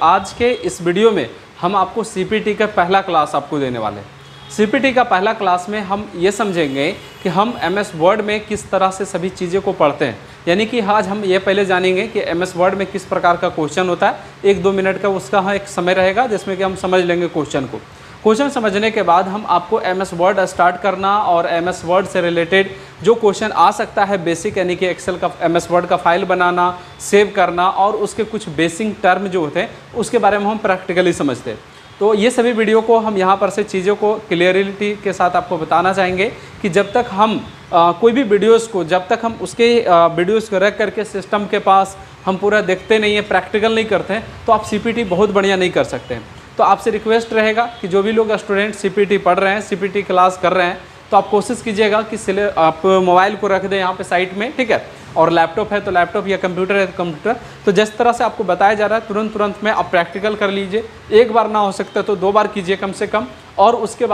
आज के इस वीडियो में हम आपको सीपीटी का पहला क्लास आपको देने वाले हैं। सीपीटी का पहला क्लास में हम ये समझेंगे कि हम एमएस वर्ड में किस तरह से सभी चीज़ों को पढ़ते हैं। यानी कि आज हम ये पहले जानेंगे कि एमएस वर्ड में किस प्रकार का क्वेश्चन होता है। 1-2 मिनट का उसका एक समय रहेगा जिसमें कि हम समझ लेंगे क्वेश्चन को। क्वेश्चन समझने के बाद हम आपको एमएस वर्ड स्टार्ट करना और एमएस वर्ड से रिलेटेड जो क्वेश्चन आ सकता है बेसिक, यानी कि एक्सेल का एमएस वर्ड का फाइल बनाना, सेव करना और उसके कुछ बेसिक टर्म जो होते हैं उसके बारे में हम प्रैक्टिकली समझते हैं। तो ये सभी वीडियो को हम यहाँ पर से चीज़ों को क्लियरिटी के साथ आपको बताना चाहेंगे कि जब तक हम कोई भी वीडियोस को, जब तक हम उसके वीडियोस को रख करके सिस्टम के पास हम पूरा देखते नहीं हैं, प्रैक्टिकल नहीं करते हैं, तो आप सीपीटी बहुत बढ़िया नहीं कर सकते हैं। तो आपसे रिक्वेस्ट रहेगा कि जो भी लोग स्टूडेंट सीपीटी पढ़ रहे हैं, सीपीटी क्लास कर रहे हैं, तो आप कोशिश कीजिएगा कि आप मोबाइल को रख दें यहाँ पे साइड में, ठीक है, और लैपटॉप है तो लैपटॉप या कंप्यूटर है तो कंप्यूटर। तो जिस तरह से आपको बताया जा रहा है तुरंत में आप प्रैक्टिकल कर लीजिए। एक बार ना हो सकता तो 2 बार कीजिए कम से कम, और उसके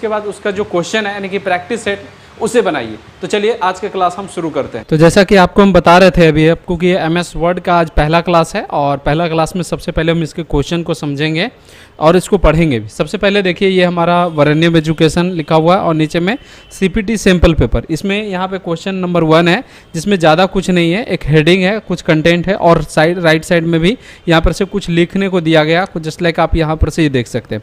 बाद उसका जो क्वेश्चन है यानी कि प्रैक्टिस सेट उसे बनाइए। तो चलिए आज के क्लास हम शुरू करते हैं। तो जैसा कि आपको हम बता रहे थे अभी आपको कि एमएस वर्ड का आज पहला क्लास है और पहला क्लास में सबसे पहले हम इसके क्वेश्चन को समझेंगे और इसको पढ़ेंगे भी। सबसे पहले देखिए ये हमारा वरेण्यम एजुकेशन लिखा हुआ है और नीचे में सीपीटी सैंपल पेपर। इसमें यहाँ पे क्वेश्चन नंबर 1 है जिसमें ज़्यादा कुछ नहीं है, एक हेडिंग है, कुछ कंटेंट है और राइट साइड में भी यहाँ पर से कुछ लिखने को दिया गया, कुछ जस्ट लाइक आप यहाँ पर से ये देख सकते हैं।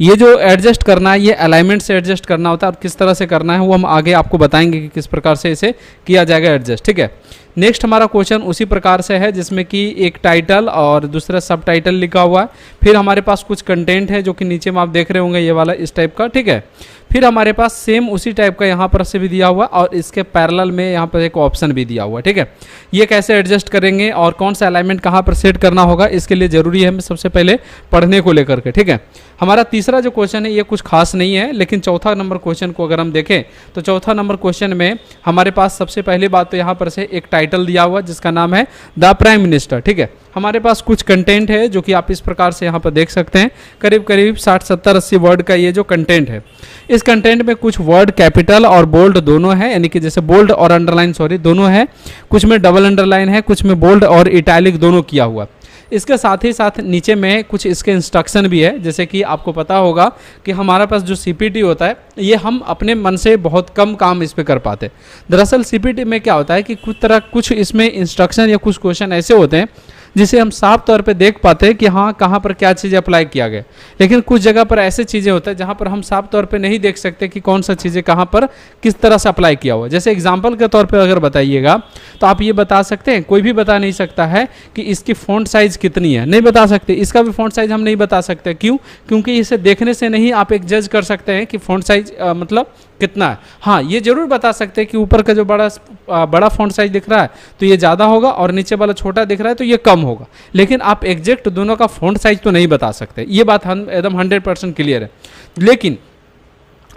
ये जो एडजस्ट करना है ये अलाइनमेंट से एडजस्ट करना होता है और किस तरह से करना है वो हम आगे आपको बताएंगे कि किस प्रकार से इसे किया जाएगा एडजस्ट, ठीक है। नेक्स्ट हमारा क्वेश्चन उसी प्रकार से है जिसमें कि एक टाइटल और दूसरा सब टाइटल लिखा हुआ है। फिर हमारे पास कुछ कंटेंट है जो कि नीचे में आप देख रहे होंगे ये वाला इस टाइप का, ठीक है। फिर हमारे पास सेम उसी टाइप का यहाँ पर से भी दिया हुआ और इसके पैरेलल में यहाँ पर एक ऑप्शन भी दिया हुआ है, ठीक है। ये कैसे एडजस्ट करेंगे और कौन सा अलाइनमेंट कहाँ पर सेट करना होगा इसके लिए ज़रूरी है हमें सबसे पहले पढ़ने को लेकर के, ठीक है। हमारा तीसरा जो क्वेश्चन है ये कुछ खास नहीं है, लेकिन चौथा नंबर क्वेश्चन को अगर हम देखें तो चौथा नंबर क्वेश्चन में हमारे पास सबसे पहली बात तो यहाँ पर से एक टाइटल दिया हुआ जिसका नाम है द प्राइम मिनिस्टर, ठीक है। हमारे पास कुछ कंटेंट है जो कि आप इस प्रकार से यहाँ पर देख सकते हैं, करीब 60, 70, 80 वर्ड का ये जो कंटेंट है। इस कंटेंट में कुछ वर्ड कैपिटल और बोल्ड दोनों है, यानी कि जैसे बोल्ड और अंडरलाइन दोनों है, कुछ में डबल अंडरलाइन है, कुछ में बोल्ड और इटैलिक दोनों किया हुआ। इसके साथ ही साथ नीचे में कुछ इसके इंस्ट्रक्शन भी है। जैसे कि आपको पता होगा कि हमारे पास जो सीपीटी होता है ये हम अपने मन से बहुत कम काम इस पे कर पाते। दरअसल सीपीटी में क्या होता है कि कुछ इसमें इंस्ट्रक्शन या कुछ क्वेश्चन ऐसे होते हैं जिसे हम साफ तौर पे देख पाते हैं कि हाँ कहाँ पर क्या चीज़ें अप्लाई किया गया, लेकिन कुछ जगह पर ऐसे चीज़ें होता है जहाँ पर हम साफ तौर पे नहीं देख सकते कि कौन सा चीज़ें कहाँ पर किस तरह से अप्लाई किया हुआ। जैसे एग्जांपल के तौर पे अगर बताइएगा तो आप ये बता सकते हैं, कोई भी बता नहीं सकता है कि इसकी फ़ॉन्ट साइज़ कितनी है, नहीं बता सकते। इसका भी फ़ॉन्ट साइज़ हम नहीं बता सकते, क्यों? क्योंकि इसे देखने से नहीं आप एक जज कर सकते हैं कि फ़ॉन्ट साइज़ मतलब कितना है। हाँ ये जरूर बता सकते हैं कि ऊपर का जो बड़ा फ़ॉन्ट साइज दिख रहा है तो ये ज़्यादा होगा और नीचे वाला छोटा दिख रहा है तो ये कम होगा, लेकिन आप एग्जैक्ट दोनों का फ़ॉन्ट साइज तो नहीं बता सकते। ये बात हम एकदम 100% क्लियर है।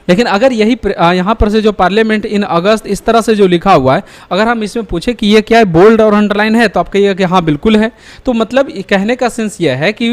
लेकिन अगर यही यहाँ पर से जो पार्लियामेंट इन अगस्त इस तरह से जो लिखा हुआ है, अगर हम इसमें पूछे कि ये क्या है, बोल्ड और अंडरलाइन है, तो आप कहिएगा कि हाँ बिल्कुल है। तो मतलब कहने का सेंस ये है कि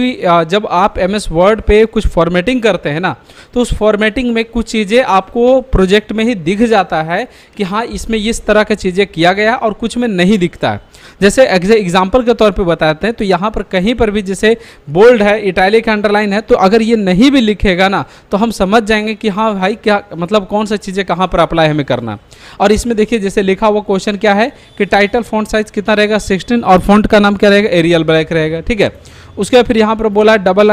जब आप एमएस वर्ड पे कुछ फॉर्मेटिंग करते हैं ना, तो उस फॉर्मेटिंग में कुछ चीज़ें आपको प्रोजेक्ट में ही दिख जाता है कि हाँ इसमें इस तरह की चीज़ें किया गया और कुछ में नहीं दिखता है। जैसे एग्जाम्पल के तौर पे बताते हैं तो यहाँ पर कहीं पर भी जैसे बोल्ड है, इटैलिक, अंडरलाइन है, तो अगर ये नहीं भी लिखेगा ना तो हम समझ जाएंगे कि हाँ भाई क्या मतलब कौन सा चीज़ें कहाँ पर अप्लाई हमें करना। और इसमें देखिए जैसे लिखा हुआ क्वेश्चन क्या है कि टाइटल फॉन्ट साइज कितना रहेगा 16 और फॉन्ट का नाम क्या रहेगा, एरियल ब्लैक रहेगा, ठीक है। उसके बाद फिर यहाँ पर बोला डबल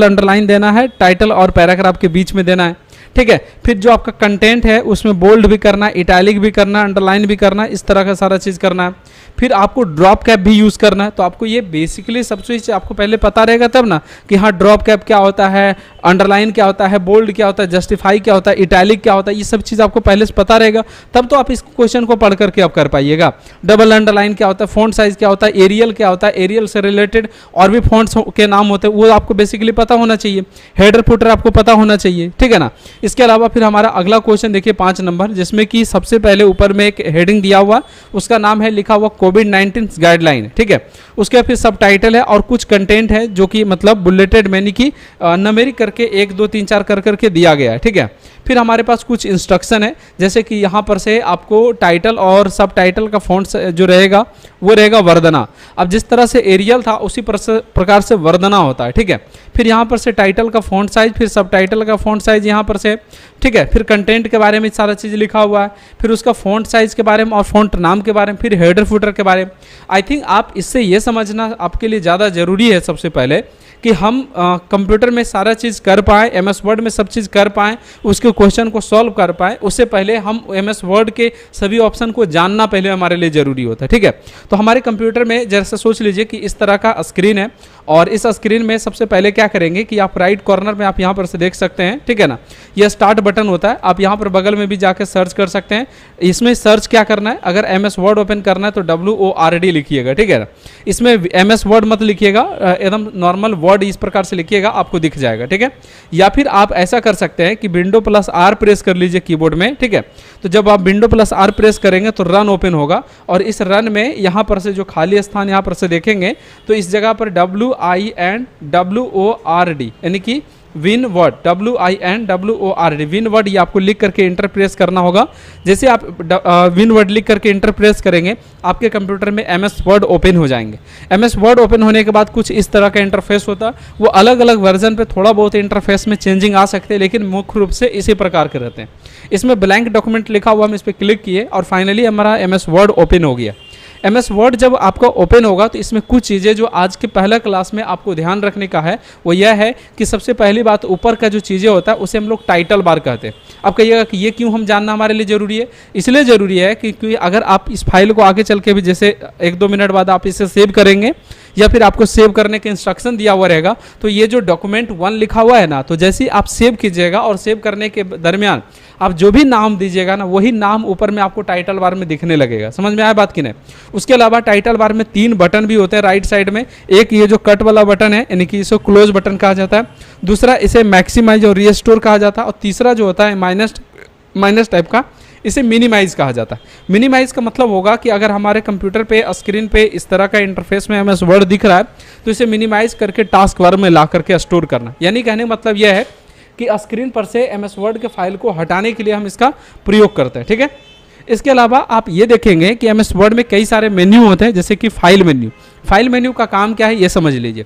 अंडरलाइन देना है, टाइटल और पैराग्राफ के बीच में देना है, ठीक है। फिर जो आपका कंटेंट है उसमें बोल्ड भी करना है, इटैलिक भी करना है, अंडरलाइन भी करना है, इस तरह का सारा चीज़ करना है। फिर आपको ड्रॉप कैप भी यूज़ करना है। तो आपको ये बेसिकली सब चीज़ आपको पहले पता रहेगा तब ना कि हाँ ड्रॉप कैप क्या होता है, अंडरलाइन क्या होता है, बोल्ड क्या होता है, जस्टिफाई क्या होता है, इटैलिक क्या होता है, ये सब चीज़ आपको पहले से पता रहेगा, तब तो आप इस क्वेश्चन को पढ़ करके आप कर पाइएगा। डबल अंडरलाइन क्या होता है, फॉन्ट साइज क्या होता है, एरियल क्या होता है, एरियल से रिलेटेड और भी फॉन्ट्स के नाम होते हैं वो आपको बेसिकली पता होना चाहिए। हेडर फुटर आपको पता होना चाहिए, ठीक है ना। इसके अलावा फिर हमारा अगला क्वेश्चन देखिए 5 नंबर, जिसमें कि सबसे पहले ऊपर में एक हेडिंग दिया हुआ, उसका नाम है लिखा हुआ कोविड-19 गाइडलाइन, ठीक है। उसके फिर सब टाइटल है और कुछ कंटेंट है जो कि मतलब बुलेटेड यानी कि न्यूमेरिक करके 1 2 3 4 कर करके दिया गया है, ठीक है। फिर हमारे पास कुछ इंस्ट्रक्शन है, जैसे कि यहाँ पर से आपको टाइटल और सब टाइटल का फॉन्ट जो रहेगा वो रहेगा वर्धना। अब जिस तरह से एरियल था उसी प्रकार से वर्धना होता है, ठीक है। फिर यहाँ पर से टाइटल का फॉन्ट साइज, फिर सब टाइटल का फॉन्ट साइज यहाँ पर से, ठीक है। फिर कंटेंट के बारे में सारा चीज़ लिखा हुआ है, फिर उसका फॉन्ट साइज के बारे में और फॉन्ट नाम के बारे में, फिर हेडर फुटर के बारे में। आई थिंक आप इससे ये समझना आपके लिए ज़्यादा ज़रूरी है सबसे पहले कि हम कंप्यूटर में सारा चीज़ कर पाएँ, MS वर्ड में सब चीज़ कर पाएँ, उसके क्वेश्चन को सॉल्व कर पाएँ। उससे पहले हम MS वर्ड के सभी ऑप्शन को जानना पहले हमारे लिए ज़रूरी होता है, ठीक है। तो हमारे कंप्यूटर में जैसे सोच लीजिए कि इस तरह का स्क्रीन है, और इस स्क्रीन में सबसे पहले क्या करेंगे कि आप राइट कॉर्नर में आप यहाँ पर से देख सकते हैं, ठीक है ना, यह स्टार्ट बटन होता है। आप यहाँ पर बगल में भी जाकर सर्च कर सकते हैं। इसमें सर्च क्या करना है, अगर MS वर्ड ओपन करना है तो WORD लिखिएगा, ठीक है ना। इसमें MS वर्ड मत लिखिएगा, एकदम नॉर्मल वर्ड इस प्रकार से लिखिएगा, आपको दिख जाएगा, ठीक है। या फिर आप ऐसा कर सकते हैं कि Window+R प्रेस कर लीजिए कीबोर्ड में, ठीक है। तो जब आप Window+R प्रेस करेंगे तो रन ओपन होगा, और इस रन में यहाँ पर से जो खाली स्थान यहाँ पर से देखेंगे तो इस जगह पर WINWORD यानी कि win word, WINWORD win word, ये आपको लिख करके इंटर प्रेस करना होगा। जैसे आप विन वर्ड लिख करके इंटर प्रेस करेंगे आपके कंप्यूटर में MS वर्ड ओपन हो जाएंगे। MS वर्ड ओपन होने के बाद कुछ इस तरह का इंटरफेस होता है। वो अलग अलग वर्जन पे थोड़ा बहुत इंटरफेस में चेंजिंग आ सकते हैं, लेकिन मुख्य रूप से इसी प्रकार के रहते हैं। इसमें ब्लैंक डॉक्यूमेंट लिखा हुआ, हम इस पर क्लिक किए और फाइनली हमारा MS वर्ड ओपन हो गया। MS वर्ड जब आपका ओपन होगा तो इसमें कुछ चीज़ें जो आज के पहला क्लास में आपको ध्यान रखने का है वो यह है कि सबसे पहली बात, ऊपर का जो चीज़ें होता है उसे हम लोग टाइटल बार कहते हैं। अब कहिएगा कि ये क्यों हम जानना हमारे लिए ज़रूरी है? इसलिए ज़रूरी है क्योंकि अगर आप इस फाइल को आगे चल के भी जैसे 1-2 मिनट बाद आप इसे सेव करेंगे या फिर आपको सेव करने के इंस्ट्रक्शन दिया हुआ रहेगा, तो ये जो डॉक्यूमेंट 1 लिखा हुआ है ना, तो जैसे ही आप सेव कीजिएगा और सेव करने के दरमियान आप जो भी नाम दीजिएगा ना, वही नाम ऊपर में आपको टाइटल बार में दिखने लगेगा। समझ में आया बात कि नहीं? उसके अलावा टाइटल बार में 3 बटन भी होते हैं राइट साइड में। एक ये जो कट वाला बटन है, यानी कि इसे क्लोज बटन कहा जाता है। दूसरा इसे मैक्सिमाइज और रीस्टोर कहा जाता है। और तीसरा जो होता है माइनस टाइप का, इसे मिनिमाइज कहा जाता है। मिनिमाइज का मतलब होगा कि अगर हमारे कंप्यूटर पे स्क्रीन पे इस तरह का इंटरफेस में MS वर्ड दिख रहा है तो इसे मिनिमाइज करके टास्क बार में ला करके स्टोर करना। यानी कहने का मतलब यह है कि स्क्रीन पर से MS वर्ड के फाइल को हटाने के लिए हम इसका प्रयोग करते हैं, ठीक है। इसके अलावा आप ये देखेंगे कि MS वर्ड में कई सारे मेन्यू होते हैं, जैसे कि फाइल मेन्यू। फाइल मेन्यू का काम क्या है ये समझ लीजिए।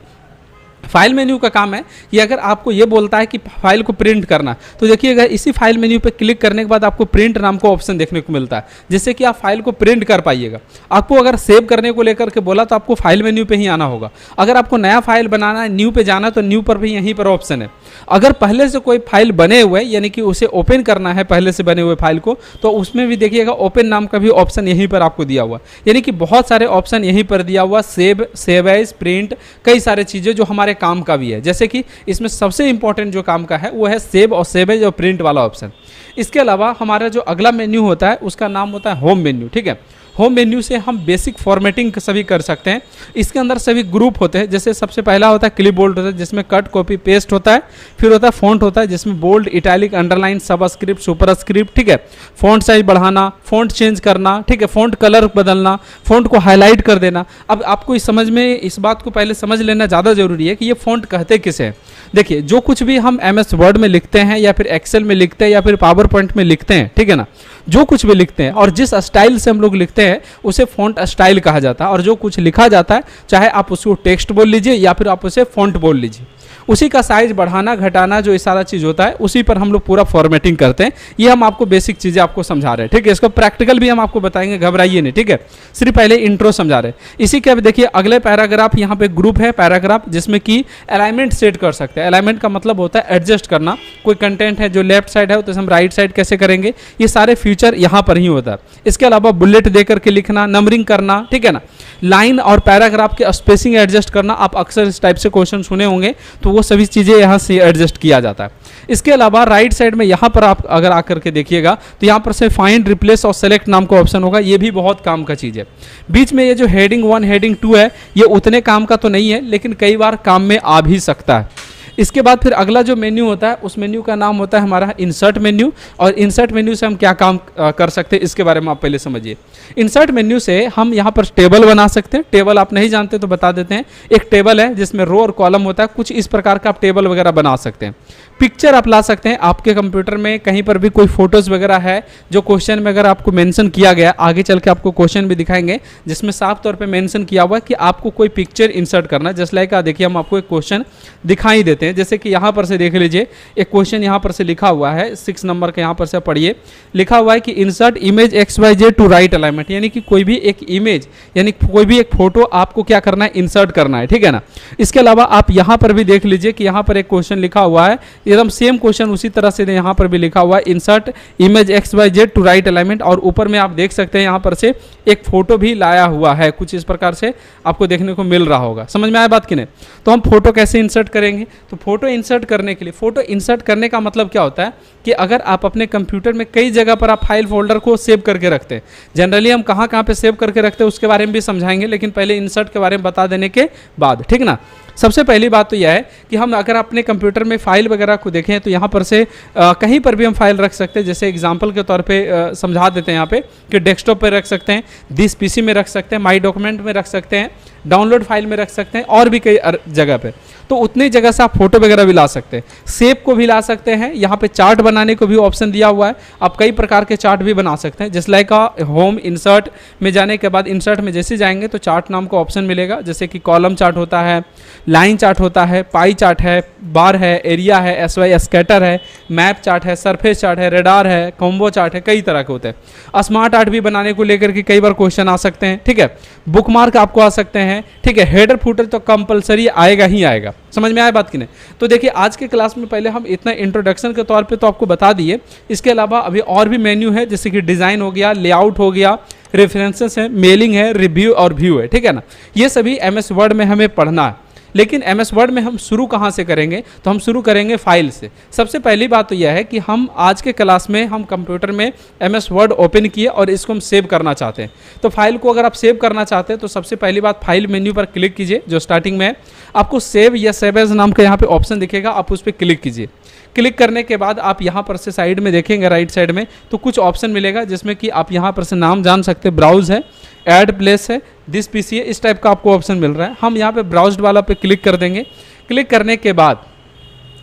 फाइल मेन्यू का काम है कि अगर आपको ये बोलता है कि फाइल को प्रिंट करना, तो देखिएगा इसी फाइल मेन्यू पे क्लिक करने के बाद आपको प्रिंट नाम का ऑप्शन देखने को मिलता है, जिससे कि आप फाइल को प्रिंट कर पाइएगा। आपको अगर सेव करने को लेकर के बोला तो आपको फाइल मेन्यू पे ही आना होगा। अगर आपको नया फाइल बनाना है, न्यू पे जाना है, तो न्यू पर भी यहीं पर ऑप्शन है। अगर पहले से कोई फाइल बने हुए यानी कि उसे ओपन करना है पहले से बने हुए फाइल को, तो उसमें भी देखिएगा ओपन नाम का भी ऑप्शन यहीं पर आपको दिया हुआ, यानी कि बहुत सारे ऑप्शन यहीं पर दिया हुआ। सेव एज, प्रिंट, कई सारे चीज़ें जो हमारे काम का भी है। जैसे कि इसमें सबसे इंपॉर्टेंट जो काम का है वो है सेव और सेव एज और प्रिंट वाला ऑप्शन। इसके अलावा हमारा जो अगला मेन्यू होता है उसका नाम होता है होम मेन्यू, ठीक है। होम मेन्यू से हम बेसिक फॉर्मेटिंग सभी कर सकते हैं। इसके अंदर सभी ग्रुप होते हैं। जैसे सबसे पहला होता है क्लिपबोर्ड होता है, जिसमें कट, कॉपी, पेस्ट होता है। फिर होता है फॉन्ट होता है, जिसमें bold, italic, underline, subscript, superscript, ठीक है। फॉन्ट साइज बढ़ाना, फॉन्ट चेंज करना, ठीक है। फॉन्ट कलर बदलना, फॉन्ट को हाईलाइट कर देना। अब आपको इस समझ में इस बात को पहले समझ लेना ज़्यादा जरूरी है कि ये फॉन्ट कहते किसे हैं। देखिए, जो कुछ भी हम MS वर्ड में लिखते हैं या फिर एक्सेल में लिखते हैं या फिर पावर पॉइंट में लिखते हैं, ठीक है ना, जो कुछ भी लिखते हैं और जिस स्टाइल से हम लोग लिखते हैं उसे फॉन्ट स्टाइल कहा जाता है। और जो कुछ लिखा जाता है, चाहे आप उसको टेक्स्ट बोल लीजिए या फिर आप उसे फॉन्ट बोल लीजिए, उसी का साइज बढ़ाना घटाना जो ये सारा चीज़ होता है उसी पर हम लोग पूरा फॉर्मेटिंग करते हैं। ये हम आपको बेसिक चीज़ें आपको समझा रहे हैं, ठीक है। इसको प्रैक्टिकल भी हम आपको बताएंगे, घबराइए नहीं, ठीक है। सिर्फ पहले इंट्रो समझा रहे हैं। इसी के अब देखिए अगले पैराग्राफ, यहाँ पे ग्रुप है पैराग्राफ, जिसमें कि अलाइनमेंट सेट कर सकते हैं। अलाइनमेंट का मतलब होता है एडजस्ट करना। कोई कंटेंट है जो लेफ्ट साइड है तो हम राइट साइड कैसे करेंगे, ये सारे फीचर यहाँ पर ही होता है। इसके अलावा बुलेट दे करके लिखना, नंबरिंग करना, ठीक है ना। लाइन और पैराग्राफ के स्पेसिंग एडजस्ट करना, आप अक्सर इस टाइप से क्वेश्चन सुने होंगे, तो वो सभी चीज़ें यहाँ से एडजस्ट किया जाता है। इसके अलावा राइट साइड में यहाँ पर आप अगर आकर के देखिएगा तो यहाँ पर से फाइंड, रिप्लेस और सेलेक्ट नाम का ऑप्शन होगा। ये भी बहुत काम का चीज़ है। बीच में ये जो हेडिंग 1 हेडिंग 2 है, ये उतने काम का तो नहीं है, लेकिन कई बार काम में आ भी सकता है। इसके बाद फिर अगला जो मेन्यू होता है उस मेन्यू का नाम होता है हमारा इंसर्ट मेन्यू। और इंसर्ट मेन्यू से हम क्या काम कर सकते हैं इसके बारे में आप पहले समझिए। इंसर्ट मेन्यू से हम यहाँ पर टेबल बना सकते हैं। टेबल आप नहीं जानते तो बता देते हैं। एक टेबल है जिसमें रो और कॉलम होता है, कुछ इस प्रकार का आप टेबल वगैरह बना सकते हैं। पिक्चर आप ला सकते हैं। आपके कंप्यूटर में कहीं पर भी कोई फोटोज वगैरह है जो क्वेश्चन में अगर आपको मेंशन किया गया, आगे चल के आपको क्वेश्चन भी दिखाएंगे जिसमें साफ तौर पे मेंशन किया हुआ है कि आपको कोई पिक्चर इंसर्ट करना है। जस्ट लाइक देखिए हम आपको एक क्वेश्चन दिखाई देते हैं, जैसे कि यहाँ पर से देख लीजिए एक क्वेश्चन यहाँ पर से लिखा हुआ है 6 नंबर के, यहाँ पर से पढ़िए। लिखा हुआ है कि insert image XYZ to right alignment, यानी कि कोई भी एक इमेज यानी कोई भी एक फोटो आपको क्या करना है, इंसर्ट करना है, ठीक है ना। इसके अलावा आप यहाँ पर भी देख लीजिए कि यहाँ पर एक क्वेश्चन लिखा हुआ है, एकदम सेम क्वेश्चन उसी तरह से यहाँ पर भी लिखा हुआ है insert image XYZ to right alignment. और ऊपर में आप देख सकते हैं यहाँ पर से एक फोटो भी लाया हुआ है, कुछ इस प्रकार से आपको देखने को मिल रहा होगा। समझ में आया बात कि नहीं? तो हम फोटो कैसे इंसर्ट करेंगे? तो फोटो इंसर्ट करने के लिए, फोटो इंसर्ट करने का मतलब क्या होता है कि अगर आप अपने कंप्यूटर में कई जगह पर आप फाइल फोल्डर को सेव करके रखते हैं, जनरली हम कहाँ कहाँ पे सेव करके रखते हैं उसके बारे में भी समझाएंगे, लेकिन पहले इंसर्ट के बारे में बता देने के बाद, ठीक ना। सबसे पहली बात तो यह है कि हम अगर अपने कंप्यूटर में फाइल वगैरह को देखें तो यहाँ पर से कहीं पर भी हम फाइल रख सकते हैं। जैसे एग्जांपल के तौर पे समझा देते हैं यहाँ पे कि डेस्कटॉप पे रख सकते हैं, दिस पीसी में रख सकते हैं, माई डॉक्यूमेंट में रख सकते हैं, डाउनलोड फाइल में रख सकते हैं और भी कई जगह पे। तो उतनी जगह से आप फोटो वगैरह भी ला सकते हैं, सेव को भी ला सकते हैं। यहाँ पे चार्ट बनाने को भी ऑप्शन दिया हुआ है, आप कई प्रकार के चार्ट भी बना सकते हैं। जस्ट लाइक होम इंसर्ट में जाने के बाद इंसर्ट में जैसे जाएंगे तो चार्ट नाम का ऑप्शन मिलेगा, जैसे कि कॉलम चार्ट होता है, लाइन चार्ट होता है, पाई चार्ट है, बार है, एरिया है, SY स्कैटर है, मैप चार्ट है, सरफेस चार्ट है, रेडार है, कॉम्बो चार्ट है, कई तरह के होते हैं। स्मार्ट आर्ट भी बनाने को लेकर के कई बार क्वेश्चन आ सकते हैं, ठीक है। बुकमार्क आपको आ सकते हैं, ठीक है। हेडर फुटर तो कंपलसरी आएगा ही आएगा। समझ में आया बात कि नहीं? तो देखिए आज के क्लास में पहले हम इतना इंट्रोडक्शन के तौर पे तो आपको बता दिए। इसके अलावा अभी और भी मेन्यू है, जैसे कि डिज़ाइन हो गया, लेआउट हो गया, रेफरेंसेस है, मेलिंग है, रिव्यू और व्यू है, ठीक है ना। ये सभी MS वर्ड में हमें पढ़ना है। लेकिन MS वर्ड में हम शुरू कहाँ से करेंगे? तो हम शुरू करेंगे फाइल से। सबसे पहली बात तो यह है कि हम आज के क्लास में हम कंप्यूटर में MS वर्ड ओपन किए और इसको हम सेव करना चाहते हैं। तो फाइल को अगर आप सेव करना चाहते हैं तो सबसे पहली बात फाइल मेन्यू पर क्लिक कीजिए, जो स्टार्टिंग में है। आपको सेव या सेव एज नाम का यहाँ पे ऑप्शन दिखेगा, आप उस पर क्लिक कीजिए। क्लिक करने के बाद आप यहाँ पर से साइड में देखेंगे राइट साइड में तो कुछ ऑप्शन मिलेगा, जिसमें कि आप यहाँ पर से नाम जान सकते हैं, ब्राउज है, ऐड प्लेस है, दिस पीसी है, इस टाइप का आपको ऑप्शन मिल रहा है। हम यहाँ पे ब्राउज्ड वाला पे क्लिक कर देंगे। क्लिक करने के बाद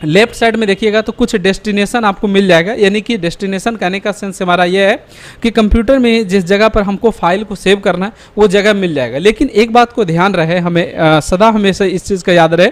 लेफ्ट साइड में देखिएगा तो कुछ डेस्टिनेशन आपको मिल जाएगा, यानी कि डेस्टिनेशन कहने का सेंस हमारा ये है कि कंप्यूटर में जिस जगह पर हमको फाइल को सेव करना है वो जगह मिल जाएगा। लेकिन एक बात को ध्यान रहे, हमें सदा हमेशा इस चीज़ का याद रहे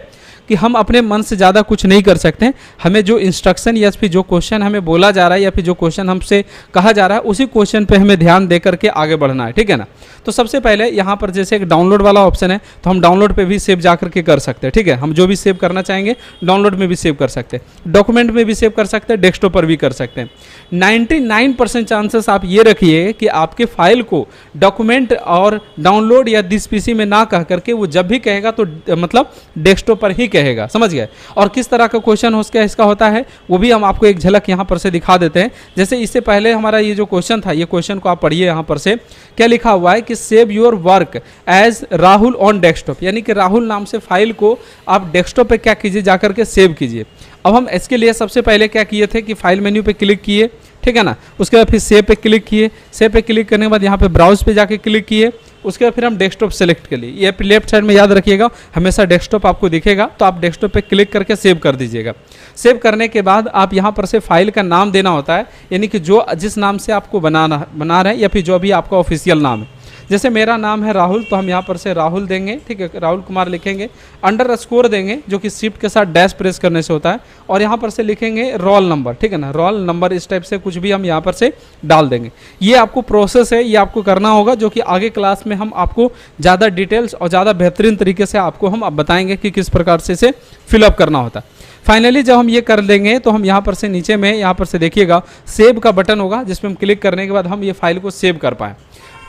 कि हम अपने मन से ज़्यादा कुछ नहीं कर सकते। हमें जो इंस्ट्रक्शन या फिर जो क्वेश्चन हमें बोला जा रहा है या फिर जो क्वेश्चन हमसे कहा जा रहा है उसी क्वेश्चन पे हमें ध्यान दे करके आगे बढ़ना है, ठीक है ना। तो सबसे पहले यहाँ पर जैसे एक डाउनलोड वाला ऑप्शन है तो हम डाउनलोड पे भी सेव जा करके कर सकते हैं, ठीक है। हम जो भी सेव करना चाहेंगे डाउनलोड में भी सेव कर सकते हैं, डॉक्यूमेंट में भी सेव कर सकते हैं, डेस्कटॉप पर भी कर सकते हैं। 99% चांसेस आप ये रखिए कि आपके फाइल को डॉक्यूमेंट और डाउनलोड या दिस पीसी में ना कह करके वो जब भी कहेगा तो मतलब डेस्कटॉप पर ही कहेगा, समझ गए। और किस तरह का क्वेश्चन हो इसका होता है वो भी हम आपको एक झलक यहाँ पर से दिखा देते हैं। जैसे इससे पहले हमारा ये जो क्वेश्चन था, ये क्वेश्चन को आप पढ़िए। यहाँ पर से क्या लिखा हुआ है कि save your work as Rahul on desktop, यानी कि राहुल नाम से फाइल को आप डेस्कटॉप पे क्या कीजिए, जाकर के सेव कीजिए। अब हम इसके लिए सबसे पहले क्या किए थे कि फाइल मेन्यू पे क्लिक किए, ठीक है ना। उसके बाद फिर सेव पे क्लिक किए, सेव पे क्लिक करने के बाद यहाँ पे ब्राउज पे जाके क्लिक किए। उसके बाद फिर हम डेस्कटॉप सेलेक्ट कर लिए। ये लेफ्ट साइड में याद रखिएगा हमेशा डेस्कटॉप आपको दिखेगा, तो आप डेस्कटॉप पे क्लिक करके सेव कर दीजिएगा। सेव करने के बाद आप यहाँ पर से फाइल का नाम देना होता है, यानी कि जो जिस नाम से आपको बना रहे हैं या फिर जो भी आपका ऑफिशियल नाम है। जैसे मेरा नाम है राहुल तो हम यहाँ पर से राहुल देंगे, ठीक है, राहुल कुमार लिखेंगे, अंडरस्कोर देंगे जो कि शिफ्ट के साथ डैश प्रेस करने से होता है, और यहाँ पर से लिखेंगे रोल नंबर, ठीक है ना, रोल नंबर इस टाइप से कुछ भी हम यहाँ पर से डाल देंगे। ये आपको प्रोसेस है, ये आपको करना होगा, जो कि आगे क्लास में हम आपको ज़्यादा डिटेल्स और ज़्यादा बेहतरीन तरीके से आपको हम बताएंगे कि किस प्रकार से इसे फिलअप करना होता है। फाइनली जब हम ये कर देंगे तो हम यहाँ पर से नीचे में यहाँ पर से देखिएगा सेव का बटन होगा, जिसमें हम क्लिक करने के बाद हम ये फाइल को सेव कर पाएँ।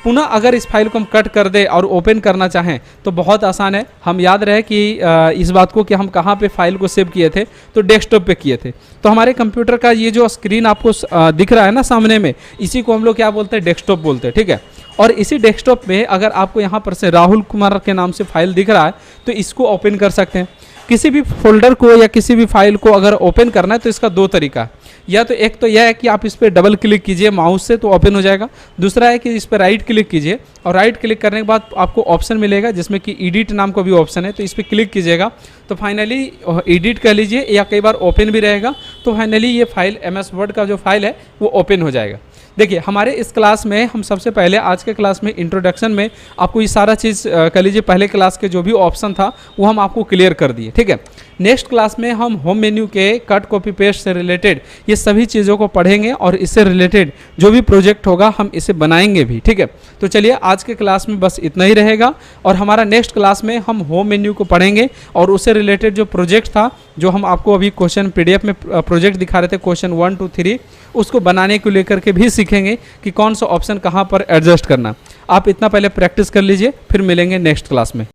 पुनः अगर इस फाइल को हम कट कर दे और ओपन करना चाहें तो बहुत आसान है। हम याद रहे कि इस बात को कि हम कहाँ पे फाइल को सेव किए थे, तो डेस्कटॉप पे किए थे। तो हमारे कंप्यूटर का ये जो स्क्रीन आपको दिख रहा है ना सामने में, इसी को हम लोग क्या बोलते हैं, डेस्कटॉप बोलते हैं, ठीक है। और इसी डेस्कटॉप में अगर आपको यहाँ पर से राहुल कुमार के नाम से फाइल दिख रहा है तो इसको ओपन कर सकते हैं। किसी भी फोल्डर को या किसी भी फाइल को अगर ओपन करना है तो इसका दो तरीका है। या तो एक तो यह है कि आप इस पर डबल क्लिक कीजिए माउस से तो ओपन हो जाएगा। दूसरा है कि इस पर राइट क्लिक कीजिए और राइट क्लिक करने के बाद आपको ऑप्शन मिलेगा जिसमें कि एडिट नाम का भी ऑप्शन है, तो इस पर क्लिक कीजिएगा तो फाइनली एडिट कर लीजिए, या कई बार ओपन भी रहेगा तो फाइनली ये फाइल MS वर्ड का जो फाइल है वो ओपन हो जाएगा। देखिए हमारे इस क्लास में हम सबसे पहले आज के क्लास में इंट्रोडक्शन में आपको ये सारा चीज़ कर लीजिए, पहले क्लास के जो भी ऑप्शन था वो हम आपको क्लियर कर दिए, ठीक है। नेक्स्ट क्लास में हम होम मेन्यू के कट कॉपी पेस्ट से रिलेटेड ये सभी चीज़ों को पढ़ेंगे और इससे रिलेटेड जो भी प्रोजेक्ट होगा हम इसे बनाएंगे भी, ठीक है। तो चलिए आज के क्लास में बस इतना ही रहेगा और हमारा नेक्स्ट क्लास में हम होम मेन्यू को पढ़ेंगे और उससे रिलेटेड जो प्रोजेक्ट था, जो हम आपको अभी क्वेश्चन PDF में प्रोजेक्ट दिखा रहे थे क्वेश्चन 1 2 3, उसको बनाने को लेकर के भी सीखेंगे कि कौन सा ऑप्शन कहाँ पर एडजस्ट करना। आप इतना पहले प्रैक्टिस कर लीजिए, फिर मिलेंगे नेक्स्ट क्लास में।